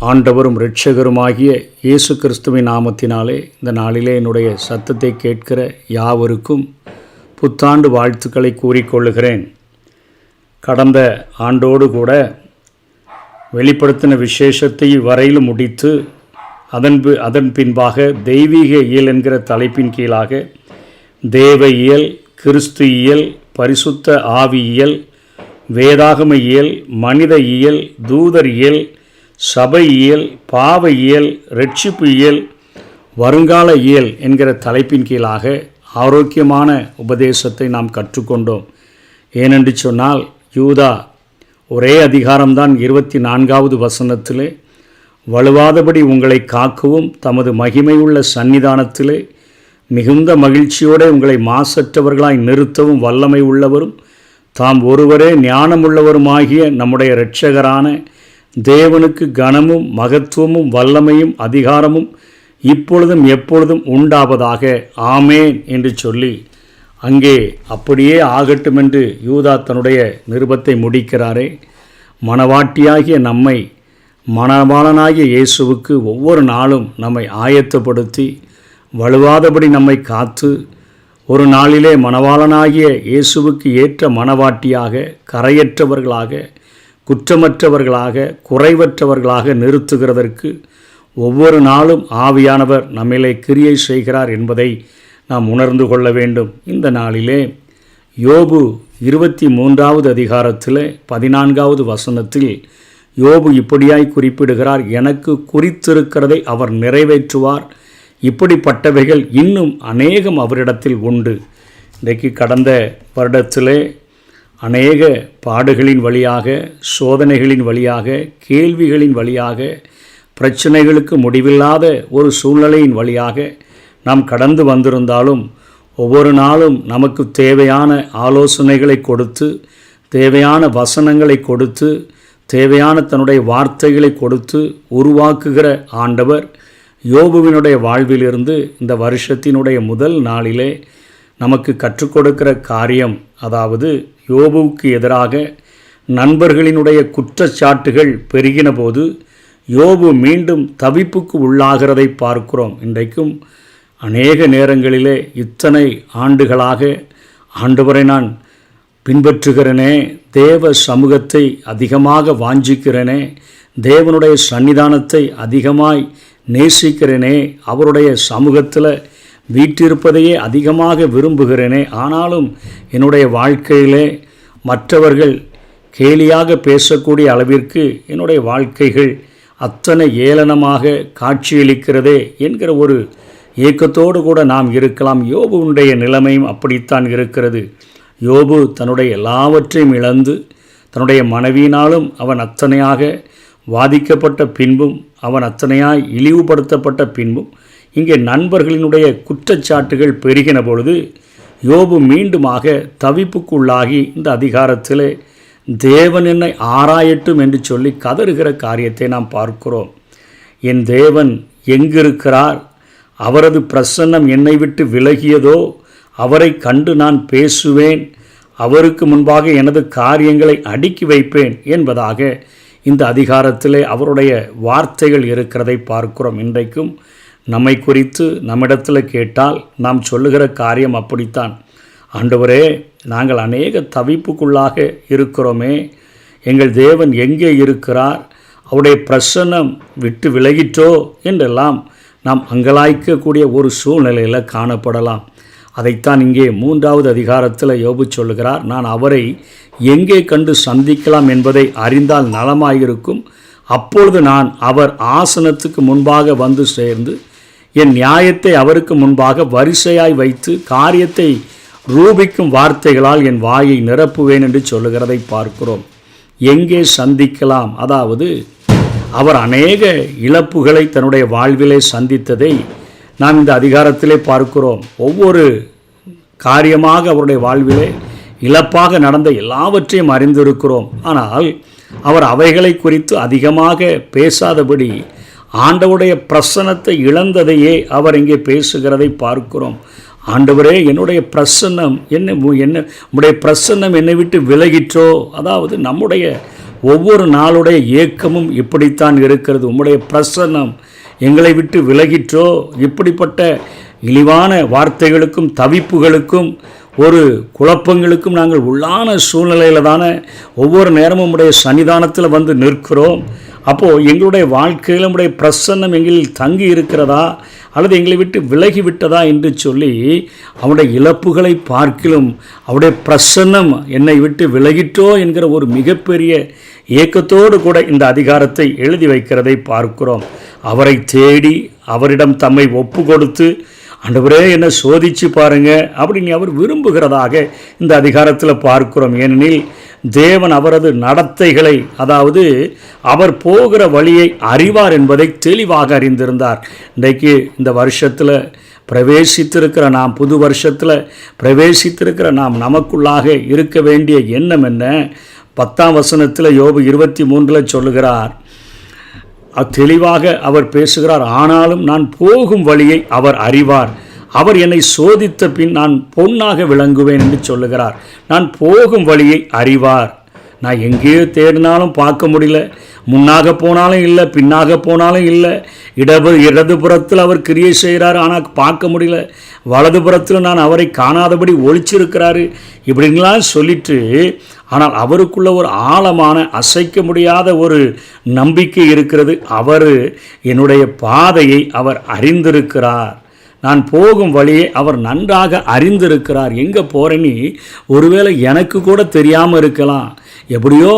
ஆண்டவரும் இரட்சகருமாகிய இயேசு கிறிஸ்துவின் நாமத்தினாலே இந்த நாளிலே என்னுடைய சத்தத்தை கேட்கிற யாவருக்கும் புத்தாண்டு வாழ்த்துக்களை கூறிக்கொள்ளுகிறேன். கடந்த ஆண்டோடு கூட வெளிப்படுத்தின விசேஷத்தை வரையிலும் முடித்து அதன் பின்பாக தெய்வீக இயல் என்கிற தலைப்பின் கீழாக தேவ இயல், கிறிஸ்து இயல், பரிசுத்த ஆவி இயல், வேதாகம இயல், மனித இயல், தூதர் இயல், சபை இயல், பாவ இயல், இரட்சிப்பு இயல், வருங்கால இயல் என்கிற தலைப்பின் கீழாக ஆரோக்கியமான உபதேசத்தை நாம் கற்றுக்கொண்டோம். ஏனென்று சொன்னால் யூதா ஒரே அதிகாரம்தான் 24வது வசனத்திலே வலுவாதபடி உங்களை காக்கவும் தமது மகிமையுள்ள சந்நிதானத்திலே மிகுந்த மகிழ்ச்சியோடு உங்களை மாசற்றவர்களாய் நிறுத்தவும் வல்லமை உள்ளவரும் தாம் ஒருவரே ஞானமுள்ளவருமாகிய நம்முடைய இரட்சகரான தேவனுக்கு கனமும் மகத்துவமும் வல்லமையும் அதிகாரமும் இப்பொழுதும் எப்பொழுதும் உண்டாவதாக ஆமேன் என்று சொல்லி அங்கே அப்படியே ஆகட்டும் என்று யூதா தன்னுடைய நிருபத்தை முடிக்கிறாரே. மணவாட்டியாகிய நம்மை மணவாளனாகிய இயேசுவுக்கு ஒவ்வொரு நாளும் நம்மை ஆயத்தப்படுத்தி வலுவாதபடி நம்மை காத்து ஒரு நாளிலே மணவாளனாகிய இயேசுவுக்கு ஏற்ற மணவாட்டியாக கரையற்றவர்களாக குற்றமற்றவர்களாக குறைவற்றவர்களாக நிறுத்துகிறதற்கு ஒவ்வொரு நாளும் ஆவியானவர் நம்மிலே கிரியை செய்கிறார் என்பதை நாம் உணர்ந்து கொள்ள வேண்டும். இந்த நாளிலே யோபு 23வது அதிகாரத்தில் 14வது வசனத்தில் யோபு இப்படியாய் குறிப்பிடுகிறார், எனக்கு குறித்திருக்கிறதை அவர் நிறைவேற்றுவார், இப்படிப்பட்டவைகள் இன்னும் அநேகம் அவரிடத்தில் உண்டு. இன்றைக்கு கடந்த வருடத்திலே அநேக பாடுகளின் வழியாக, சோதனைகளின் வழியாக, கேள்விகளின் வழியாக, பிரச்சனைகளுக்கு முடிவில்லாத ஒரு சூழ்நிலையின் வழியாக நாம் கடந்து வந்திருந்தாலும் ஒவ்வொரு நாளும் நமக்கு தேவையான ஆலோசனைகளை கொடுத்து, தேவையான வசனங்களை கொடுத்து, தேவையான தன்னுடைய வார்த்தைகளை கொடுத்து உருவாக்குகிற ஆண்டவர் யோபுவினுடைய வாழ்விலிருந்து இந்த வருஷத்தினுடைய முதல் நாளிலே நமக்கு கற்றுக் கொடுக்கிற காரியம், அதாவது யோபுவுக்கு எதிராக நண்பர்களினுடைய குற்றச்சாட்டுகள் பெருகின போது யோபு மீண்டும் தவிப்புக்கு உள்ளாகிறதை பார்க்கிறோம். இன்றைக்கும் அநேக நேரங்களிலே இத்தனை ஆண்டுகளாக ஆண்டவரை நான் பின்பற்றுகிறேனே, தேவ சமூகத்தை அதிகமாக வாஞ்சிக்கிறேனே, தேவனுடைய சன்னிதானத்தை அதிகமாய் நேசிக்கிறேனே, அவருடைய சமூகத்தில் வீற்றிருப்பதையே அதிகமாக விரும்புகிறேனே, ஆனாலும் என்னுடைய வாழ்க்கையிலே மற்றவர்கள் கேலியாக பேசக்கூடிய அளவிற்கு என்னுடைய வாழ்க்கைகள் அத்தனை ஏளனமாக காட்சியளிக்கிறதே என்கிற ஒரு ஏக்கத்தோடு கூட நாம் இருக்கலாம். யோபுடைய நிலைமையும் அப்படித்தான் இருக்கிறது. யோபு தன்னுடைய எல்லாவற்றையும் இழந்து தன்னுடைய மனைவியினாலும் அவன் அத்தனையாக வாதிக்கப்பட்ட பின்பும் அவன் அத்தனையாய் இழிவுபடுத்தப்பட்ட பின்பும் இங்கே நண்பர்களினுடைய குற்றச்சாட்டுகள் பெருகின பொழுது யோபு மீண்டுமாக தவிப்புக்குள்ளாகி இந்த அதிகாரத்தில் தேவன் என்னை ஆராயட்டும் என்று சொல்லி கதறுகிற காரியத்தை நாம் பார்க்கிறோம். என் தேவன் எங்கிருக்கிறார்? அவரது பிரசன்னம் என்னை விட்டு விலகியதோ? அவரை கண்டு நான் பேசுவேன், அவருக்கு முன்பாக எனது காரியங்களை அடுக்கி வைப்பேன் என்பதாக இந்த அதிகாரத்திலே அவருடைய வார்த்தைகள் இருக்கிறதை பார்க்கிறோம். இன்றைக்கும் நம்மை குறித்து நம்மிடத்தில் கேட்டால் நாம் சொல்லுகிற காரியம் அப்படித்தான். ஆண்டவரே, நாங்கள் அநேக தவிப்புக்குள்ளாக இருக்கிறோமே, எங்கள் தேவன் எங்கே இருக்கிறார்? அவருடைய பிரசன்னம் விட்டு விலகிற்றோ என்றெல்லாம் நாம் அங்கலாய்க்கக்கூடிய ஒரு சூழ்நிலையில் காணப்படலாம். அதைத்தான் இங்கே 3வது அதிகாரத்தில் யோபு சொல்லுகிறார், நான் அவரை எங்கே கண்டு சந்திக்கலாம் என்பதை அறிந்தால் நலமாயிருக்கும், அப்பொழுது நான் அவர் ஆசனத்துக்கு முன்பாக வந்து சேர்ந்து என் நியாயத்தை அவருக்கு முன்பாக வரிசையாய் வைத்து காரியத்தை ரூபிக்கும் வார்த்தைகளால் என் வாயை நிரப்புவேன் என்று சொல்லுகிறதை பார்க்கிறோம். எங்கே சந்திக்கலாம்? அதாவது அவர் அநேக இழப்புகளை தன்னுடைய வாழ்விலே சந்தித்ததை நாம் இந்த அதிகாரத்திலே பார்க்கிறோம். ஒவ்வொரு காரியமாக அவருடைய வாழ்விலே இழப்பாக நடந்த எல்லாவற்றையும் அறிந்திருக்கிறோம். ஆனால் அவர் அவைகளை குறித்து அதிகமாக பேசாதபடி ஆண்டவருடைய பிரசன்னத்தை இழந்ததையே அவர் இங்கே பேசுகிறதை பார்க்கிறோம். ஆண்டவரே, என்னுடைய பிரசன்னம் உம்முடைய பிரசன்னம் என்னை விட்டு விலகிற்றோ? அதாவது நம்முடைய ஒவ்வொரு நாளுடைய ஏக்கமும் இப்படித்தான் இருக்கிறது. உம்முடைய பிரசன்னம் எங்களை விட்டு விலகிற்றோ, இப்படிப்பட்ட இழிவான வார்த்தைகளுக்கும் தவிப்புகளுக்கும் ஒரு குழப்பங்களுக்கும் நாங்கள் உள்ளான சூழ்நிலையில் தானே ஒவ்வொரு நேரமும் உடைய சன்னிதானத்தில் வந்து நிற்கிறோம். அப்போது எங்களுடைய வாழ்க்கையில் நம்முடைய பிரசன்னம் எங்களில் தங்கி இருக்கிறதா அல்லது எங்களை விட்டு விலகி விட்டதா என்று சொல்லி அவனுடைய இழப்புகளை பார்க்கிலும் அவருடைய பிரசன்னம் என்னை விட்டு விலகிட்டோ என்கிற ஒரு மிகப்பெரிய ஏக்கத்தோடு கூட இந்த அதிகாரத்தை எழுதி வைக்கிறதை பார்க்கிறோம். அவரை தேடி அவரிடம் தம்மை ஒப்பு கொடுத்து, ஆண்டவரே என்னை சோதிச்சு பாருங்க அப்படின்னு அவர் விரும்புகிறதாக இந்த அதிகாரத்தில் பார்க்கிறோம். ஏனெனில் தேவன் அவரது நடத்தைகளை, அதாவது அவர் போகிற வழியை அறிவார் என்பதை தெளிவாக அறிந்திருந்தார். இன்றைக்கு இந்த வருஷத்தில் பிரவேசித்திருக்கிற நாம், புது வருஷத்தில் பிரவேசித்திருக்கிற நாம், நமக்குள்ளாக இருக்க வேண்டிய எண்ணம் என்ன? 10ஆம் வசனத்தில் யோபு 23 சொல்லுகிறார், தெளிவாக அவர் பேசுகிறார். ஆனாலும் நான் போகும் வழியை அவர் அறிவார், அவர் என்னை சோதித்த பின் நான் பொன்னாக விளங்குவேன் என்று சொல்லுகிறார். நான் போகும் வழியை அறிவார். நான் எங்கேயோ தேடினாலும் பார்க்க முடியல, முன்னாக போனாலும் இல்லை, பின்னாக போனாலும் இல்லை. இடதுபுறத்தில் அவர் கிரியை செய்கிறார், ஆனால் பார்க்க முடியல. வலதுபுறத்தில் நான் அவரை காணாதபடி ஒளிச்சிருக்கிறாரு இப்படின்லாம் சொல்லிட்டு, ஆனால் அவருக்குள்ள ஒரு ஆழமான அசைக்க முடியாத ஒரு நம்பிக்கை இருக்கிறது. அவர் என்னுடைய பாதையை அவர் அறிந்திருக்கிறார், நான் போகும் வழியை அவர் நன்றாக அறிந்திருக்கிறார். எங்கே போகிறேன்னு ஒருவேளை எனக்கு கூட தெரியாமல் இருக்கலாம். எப்படியோ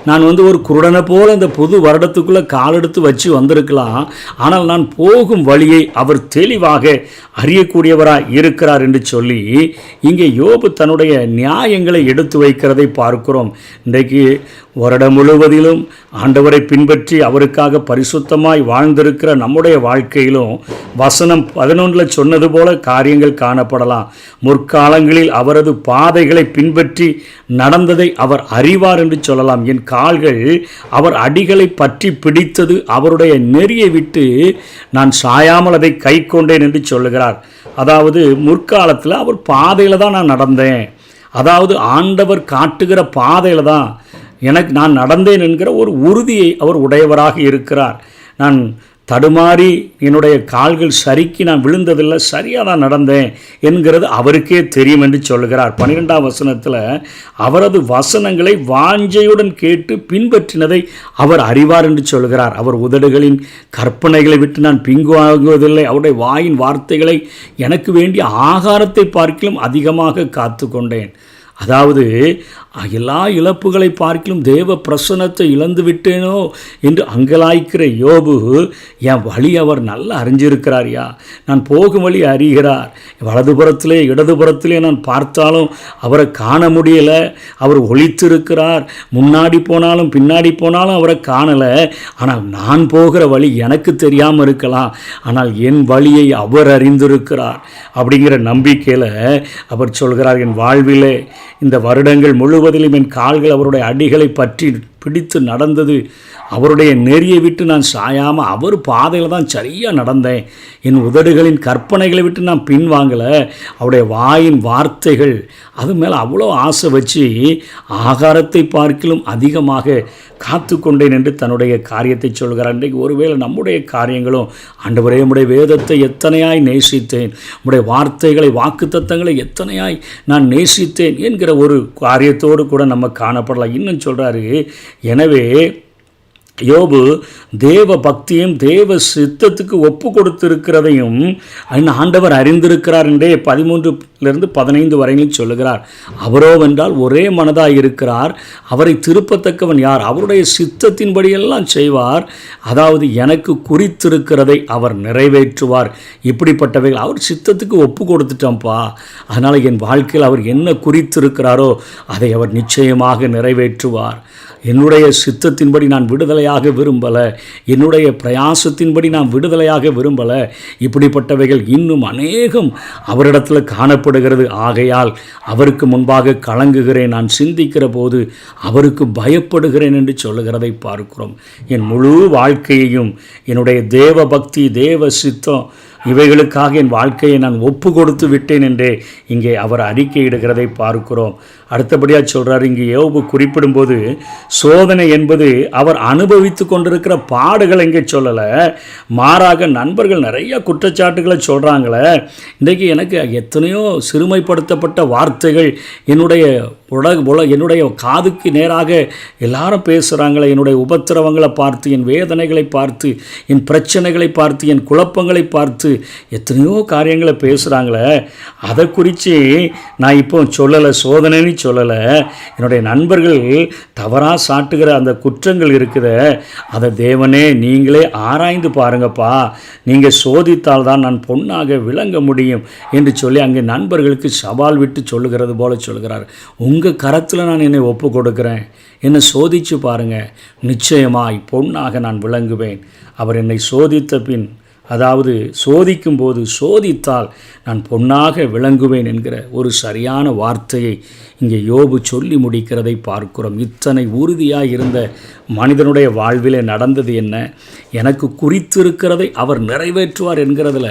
நான் ஒரு குருடனை போல இந்த புது வருடத்துக்குள்ளே காலெடுத்து வச்சு வந்திருக்கலாம். ஆனால் நான் போகும் வழியை அவர் தெளிவாக அறியக்கூடியவராக இருக்கிறார் என்று சொல்லி இங்கே யோபு தன்னுடைய நியாயங்களை எடுத்து வைக்கிறதை பார்க்கிறோம். இன்றைக்கு வருடம் முழுவதிலும் ஆண்டவரை பின்பற்றி அவருக்காக பரிசுத்தமாய் வாழ்ந்திருக்கிற நம்முடைய வாழ்க்கையிலும் வசனம் 11 சொன்னது போல காரியங்கள் காணப்படலாம். முற்காலங்களில் அவரது பாதைகளை பின்பற்றி நடந்ததை அவர் அறிவார் என்று சொல்லலாம். என் கால்கள் அவர் அடிகளை பற்றி பிடித்தது, அவருடைய நெறியை விட்டு நான் சாயாமல் அதை கை கொண்டேன் என்று சொல்லுகிறார். அதாவது முற்காலத்தில் அவர் பாதையில் தான் நான் நடந்தேன், அதாவது ஆண்டவர் காட்டுகிற பாதையில் தான் நான் நடந்தேன் என்கிற ஒரு உறுதியை அவர் உடையவராக இருக்கிறார். நான் தடுமாறி என்னுடைய கால்கள் சறுக்கி நான் விழுந்ததில்லை, சரியாக தான் நடந்தேன் என்கிறது அவருக்கே தெரியும் என்று சொல்கிறார். 12ஆம் வசனத்தில் அவரது வசனங்களை வாஞ்சையுடன் கேட்டு பின்பற்றினதை அவர் அறிவார் என்று சொல்கிறார். அவர் உதடுகளின் கற்பனைகளை விட்டு நான் பின்வாங்குவதில்லை, அவருடைய வாயின் வார்த்தைகளை எனக்கு வேண்டிய ஆகாரத்தை பார்க்கிலும் அதிகமாக காத்து கொண்டேன். அதாவது எல்லா இழப்புகளை பார்க்கிலும் தேவ பிரசன்னத்தை இழந்து விட்டேனோ என்று அங்கலாய்க்கிற யோபு, என் வழி அவர் நல்லா அறிஞ்சிருக்கிறார்யா, நான் போகும் வழி அறிகிறார். வலதுபுறத்திலே இடதுபுறத்திலே நான் பார்த்தாலும் அவரை காண முடியலை, அவர் ஒளித்திருக்கிறார். முன்னாடி போனாலும் பின்னாடி போனாலும் அவரை காணலை. ஆனால் நான் போகிற வழி எனக்கு தெரியாமல் இருக்கலாம், ஆனால் என் வழியை அவர் அறிந்திருக்கிறார் அப்படிங்கிற நம்பிக்கையில் அவர் சொல்கிறார், என் வாழ்விலே இந்த வருடங்கள் முழுவதிலும் என் கால்கள் அவருடைய அடிகளை பற்றி பிடித்து நடந்தது, அவருடைய நெறியை விட்டு நான் சாயாமல் அவர் பாதையில் தான் சரியாக நடந்தேன். என் உதடுகளின் கற்பனைகளை விட்டு நான் பின்வாங்கலை. அவருடைய வாயின் வார்த்தைகள் அது மேலே அவ்வளோ ஆசை வச்சு ஆகாரத்தை பார்க்கிலும் அதிகமாக காத்து கொண்டேன் என்று தன்னுடைய காரியத்தை சொல்கிறார். இன்றைக்கு ஒருவேளை நம்முடைய காரியங்களும், ஆண்டவரே உம்முடைய வேதத்தை எத்தனையாய் நேசித்தேன், உம்முடைய வார்த்தைகளை வாக்குத்தத்தங்களை எத்தனையாய் நான் நேசித்தேன் என்கிற ஒரு காரியத்தோடு கூட நம்ம காணப்படலாம். இன்னும் சொல்கிறாரு, எனவே யோபு தேவ பக்தியும் தேவ சித்தத்துக்கு ஒப்பு கொடுத்திருக்கிறதையும் ஆண்டவர் அறிந்திருக்கிறார் என்றே 13-15 வரையிலும் சொல்லுகிறார். அவரோவென்றால் ஒரே மனதாக இருக்கிறார், அவரை திருப்பத்தக்கவன் யார்? அவருடைய சித்தத்தின்படியெல்லாம் செய்வார், அதாவது எனக்கு குறித்திருக்கிறதை அவர் நிறைவேற்றுவார். இப்படிப்பட்டவைகள் அவர் சித்தத்துக்கு ஒப்பு கொடுத்துட்டோம்ப்பா, அதனால் என் வாழ்க்கையில் அவர் என்ன குறித்திருக்கிறாரோ அதை அவர் நிச்சயமாக நிறைவேற்றுவார். என்னுடைய சித்தத்தின்படி நான் விடுதலையாக விரும்பலை, என்னுடைய பிரயாசத்தின்படி நான் விடுதலையாக விரும்பலை. இப்படிப்பட்டவைகள் இன்னும் அநேகம் அவரிடத்தில் காணப்படுகிறது. ஆகையால் அவருக்கு முன்பாக கலங்குகிறேன், நான் சிந்திக்கிற போது அவருக்கு பயப்படுகிறேன் என்று சொல்லுகிறதை பார்க்கிறோம். என் முழு வாழ்க்கையையும் என்னுடைய தேவ பக்தி தேவ சித்தம் இவைகளுக்காக என் வாழ்க்கையை நான் ஒப்பு கொடுத்து விட்டேன் என்றே இங்கே அவர் அறிக்கையிடுகிறதை பார்க்கிறோம். அடுத்தபடியாக சொல்கிறார், இங்கே யோபு குறிப்பிடும்போது சோதனை என்பது அவர் அனுபவித்து கொண்டிருக்கிற பாடுகள் எங்கே சொல்லலை, மாறாக நண்பர்கள் நிறைய குற்றச்சாட்டுகளை சொல்கிறாங்களே. இன்றைக்கு எனக்கு எத்தனையோ சிறுமைப்படுத்தப்பட்ட வார்த்தைகள் என்னுடைய காதுக்கு நேராக எல்லாரும் பேசுகிறாங்களே. என்னுடைய உபத்திரவங்களை பார்த்து, என் வேதனைகளை பார்த்து, என் பிரச்சனைகளை பார்த்து, என் குழப்பங்களை பார்த்து எத்தனையோ காரியங்களை பேசுகிறாங்களே. அதை குறித்து நான் இப்போ சொல்லலை, சோதனைன்னு சொல்லலை. என்னுடைய நண்பர்கள் தவறாக சாட்டுகிற அந்த குற்றங்கள் இருக்குத, அதை தேவனே நீங்களே ஆராய்ந்து பாருங்கப்பா, நீங்கள் சோதித்தால் தான் நான் பொன்னாக விளங்க முடியும் என்று சொல்லி அங்கே நண்பர்களுக்கு சவால் விட்டு சொல்லுகிறது போல சொல்கிறார். உங்கள் கரத்தில் நான் என்னை ஒப்பு கொடுக்குறேன், என்னை சோதித்து பாருங்கள், நிச்சயமாய் பொன்னாக நான் விளங்குவேன். அவர் என்னை சோதித்த பின், அதாவது சோதிக்கும்போது சோதித்தால் நான் பொன்னாக விளங்குவேன் என்கிற ஒரு சரியான வார்த்தையை இங்கே யோபு சொல்லி முடிக்கிறதை பார்க்கிறோம். இத்தனை உறுதியாக இருந்த மனிதனுடைய வாழ்விலே நடந்தது என்ன? எனக்கு குறித்திருக்கிறதை அவர் நிறைவேற்றுவார் என்கிறதுல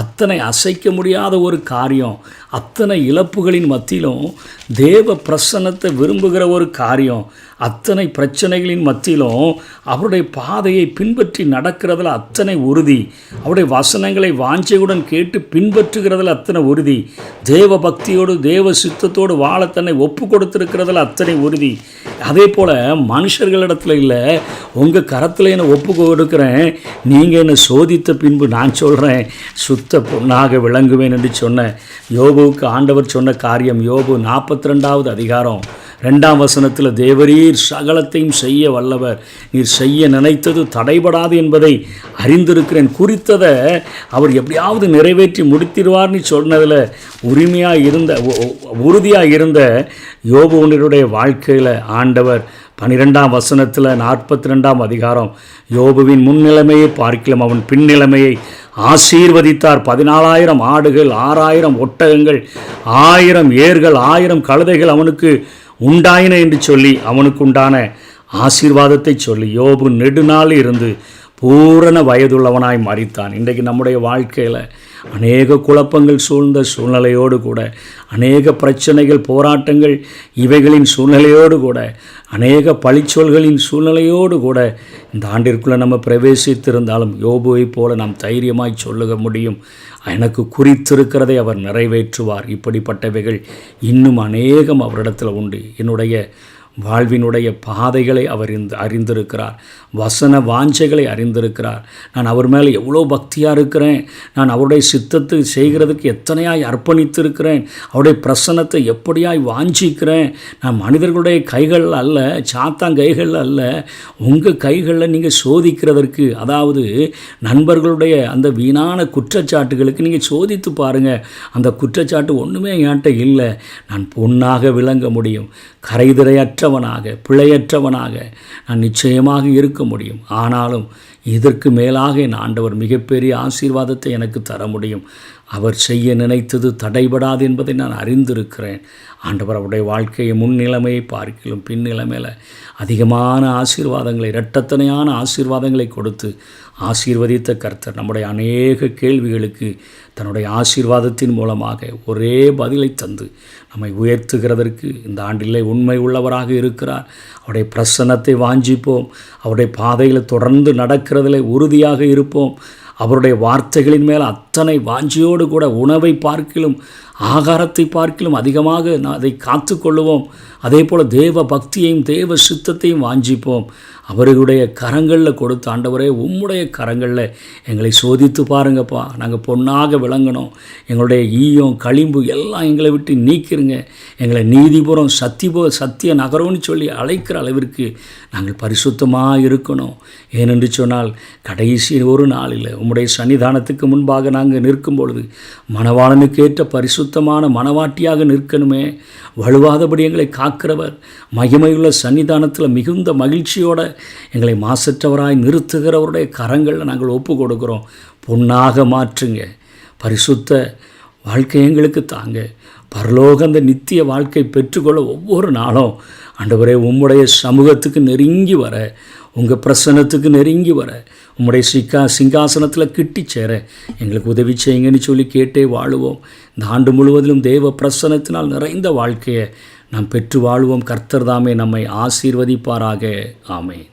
அத்தனை அசைக்க முடியாத ஒரு காரியம், அத்தனை இழப்புகளின் மத்தியிலும் தேவ பிரசன்னத்தை விரும்புகிற ஒரு காரியம், அத்தனை பிரச்சனைகளின் மத்தியிலும் அவருடைய பாதையை பின்பற்றி நடக்கிறதுல அத்தனை உறுதி, அவருடைய வசனங்களை வாஞ்சையுடன் கேட்டு பின்பற்றுகிறதுல அத்தனை உறுதி, தேவ பக்தியோடு தேவ சித்தத்தோடு வாழ தன்னை ஒப்பு கொடுத்திருக்கிறதுல அத்தனை உறுதி. அதே போல் மனுஷர்களிடத்துல இல்லை, உங்கள் கரத்தில் என்னை ஒப்பு கொடுக்குறேன், நீங்கள் என்னை சோதித்த பின்பு நான் சொல்கிறேன் சுத்த பொன்னாக விளங்குவேன் என்று சொன்ன யோபுவுக்கு ஆண்டவர் சொன்ன காரியம். யோபு 42வது அதிகாரம் 2ஆம் வசனத்தில், தேவரீர் சகலத்தையும் செய்ய வல்லவர், நீர் செய்ய நினைத்தது தடைபடாது என்பதை அறிந்திருக்கிறேன். குறித்ததை அவர் எப்படியாவது நிறைவேற்றி முடித்திடுவார்னு சொன்னதில் உறுதியாக இருந்த யோபுவனுடைய வாழ்க்கையில் ஆண்டவர் 12ஆம் வசனத்தில் 42ஆம் அதிகாரம் யோபுவின் முன்னிலைமையை பார்க்கலாம், அவன் பின்னிலைமையை ஆசீர்வதித்தார். 14,000 ஆடுகள், 6,000 ஒட்டகங்கள், 1000 ஏர்கள், 1000 கழுதைகள் அவனுக்கு உண்டாயின என்று சொல்லி அவனுக்கு உண்டான ஆசீர்வாதத்தை சொல்லி யோபு நெடுநாள் இருந்து பூரண வயதுள்ளவனாய் மரித்தான். இன்றைக்கு நம்முடைய வாழ்க்கையில் அநேக குழப்பங்கள் சூழ்ந்த சூழ்நிலையோடு கூட, அநேக பிரச்சனைகள், போராட்டங்கள், இவைகளின் சூழ்நிலையோடு கூட, அநேக பழிச்சொல்களின் சூழ்நிலையோடு கூட இந்த ஆண்டிற்குள்ளே நம்ம பிரவேசித்திருந்தாலும் யோபுவை போல நாம் தைரியமாய் சொல்ல முடியும், எனக்கு குறித்திருக்கிறதை அவர் நிறைவேற்றுவார். இப்படிப்பட்டவைகள் இன்னும் அநேகம் அவரிடத்தில் உண்டு. என்னுடைய வாழ்வினுடைய பாதைகளை அவர் அறிந்திருக்கிறார், வசன வாஞ்சைகளை அறிந்திருக்கிறார். நான் அவர் மேலே எவ்வளோ பக்தியாக இருக்கிறேன், நான் அவருடைய சித்தத்தை செய்கிறதுக்கு எத்தனையாய் அர்ப்பணித்திருக்கிறேன், அவருடைய பிரசன்னத்தை எப்படியாய் வாஞ்சிக்கிறேன். நான் மனிதர்களுடைய கைகளில் அல்ல, சாத்தாங்கைகளில் அல்ல, உங்கள் கைகளில் நீங்கள் சோதிக்கிறதற்கு, அதாவது நண்பர்களுடைய அந்த வீணான குற்றச்சாட்டுகளுக்கு நீங்கள் சோதித்து பாருங்கள். அந்த குற்றச்சாட்டு ஒன்றுமே என்கிட்ட இல்லை, நான் பொன்னாக விளங்க முடியும், கரைதிரையற்றவனாக, பிழையற்றவனாக நான் நிச்சயமாக இருக்க முடியும். ஆனாலும் இதற்கு மேலாக என் ஆண்டவர் மிகப்பெரிய ஆசீர்வாதத்தை எனக்கு தர முடியும். அவர் செய்ய நினைத்தது தடைபடாது என்பதை நான் அறிந்திருக்கிறேன். ஆண்டவர் அவருடைய வாழ்க்கையை முன்னிலைமையை பார்க்கலும் பின்னிலைமையில் அதிகமான ஆசீர்வாதங்களை, இரட்டத்தனையான ஆசீர்வாதங்களை கொடுத்து ஆசீர்வதித்த கர்த்தர் நம்முடைய அநேக கேள்விகளுக்கு தன்னுடைய ஆசீர்வாதத்தின் மூலமாக ஒரே பதிலை தந்து நம்மை உயர்த்துகிறதற்கு இந்த ஆண்டிலே உண்மை உள்ளவராக இருக்கிறார். அவருடைய பிரசன்னத்தை வாஞ்சிப்போம், அவருடைய பாதையில் தொடர்ந்து நடக்கிறதில் உறுதியாக இருப்போம். அவருடைய வார்த்தைகளின் மேல் அத்தனை வாஞ்சியோடு கூட உணவை பார்க்கிலும் ஆகாரத்தை பார்க்கிலும் அதிகமாக அதை காத்து கொள்ளுவோம். அதே போல் தேவ பக்தியையும் தேவ சித்தத்தையும் வாஞ்சிப்போம். அவர்களுடைய கரங்களில் கொடுத்த ஆண்டவரே, உம்முடைய கரங்களில் எங்களை சோதித்து பாருங்கப்பா, நாங்கள் பொன்னாக விளங்கணும், எங்களுடைய ஈயம் களிம்பு எல்லாம் எங்களை விட்டு நீக்கிருங்க, எங்களை நீதிபுரம் சத்திய நகரம்னு சொல்லி அழைக்கிற அளவிற்கு நாங்கள் பரிசுத்தமாக இருக்கணும். ஏனென்று சொன்னால் கடைசி ஒரு நாளில் உம்முடைய சன்னிதானத்துக்கு முன்பாக நாங்கள் நிற்கும் பொழுது மணவாளனுக்கு ஏற்ற பரிசுத்தமான மணவாட்டியாக நிற்கணுமே. வலுவாதபடி எங்களை காக்கிறவர், மகிமையுள்ள சன்னிதானத்தில் மிகுந்த மகிழ்ச்சியோடு எங்களை மாசற்றவராய் நிறுத்துகிறவருடைய கரங்களில் நாங்கள் ஒப்பு கொடுக்குறோம். பொன்னாக மாற்றுங்க, பரிசுத்த வாழ்க்கை எங்களுக்கு தாங்க, பரலோக அந்த நித்திய வாழ்க்கை பெற்றுக்கொள்ள ஒவ்வொரு நாளும் ஆண்டவரே உம்முடைய சமூகத்துக்கு நெருங்கி வர, உங்கள் பிரசன்னத்துக்கு நெருங்கி வர, உம்முடைய சிங்காசனத்தில் கிட்டி சேர எங்களுக்கு உதவி செய்யுங்கன்னு சொல்லி கேட்டே வாழுவோம். இந்த ஆண்டு முழுவதிலும் தேவ பிரசன்னத்தினால் நிறைந்த வாழ்க்கையை நாம் பெற்று வாழுவோம். கர்த்தர் தாமே நம்மை ஆசீர்வதிப்பாராக. ஆமென்.